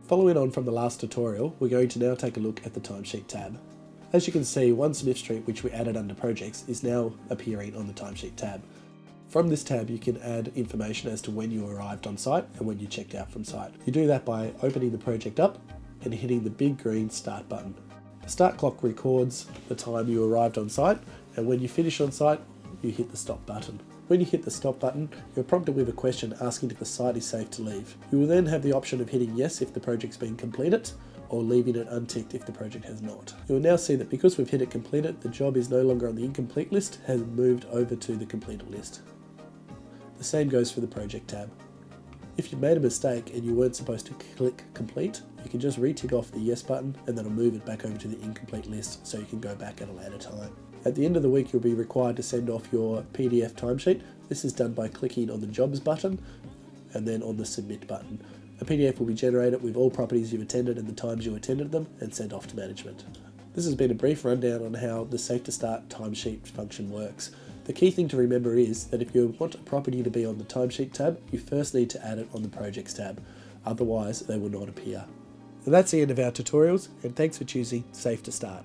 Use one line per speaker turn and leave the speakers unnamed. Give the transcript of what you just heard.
Following on from the last tutorial, we're going to now take a look at the Timesheet tab. As you can see, one Smith Street which we added under projects is now appearing on the Timesheet tab. From this tab you can add information as to when you arrived on site and when you checked out from site. You do that by opening the project up and hitting the big green Start button. The start clock records the time you arrived on site, and when you finish on site, you hit the stop button. When you hit the stop button, you're prompted with a question asking if the site is safe to leave. You will then have the option of hitting yes if the project's been completed, or leaving it unticked if the project has not. You will now see that because we've hit it completed, the job is no longer on the incomplete list, has moved over to the completed list. The same goes for the project tab. If you made a mistake and you weren't supposed to click complete, you can just re-tick off the yes button and that'll move it back over to the incomplete list so you can go back at a later time. At the end of the week, you'll be required to send off your PDF timesheet. This is done by clicking on the jobs button and then on the submit button. A PDF will be generated with all properties you've attended and the times you attended them and sent off to management. This has been a brief rundown on how the safe2start timesheet function works. The key thing to remember is that if you want a property to be on the Timesheet tab, you first need to add it on the Projects tab, otherwise they will not appear. And that's the end of our tutorials, and thanks for choosing Safe2start.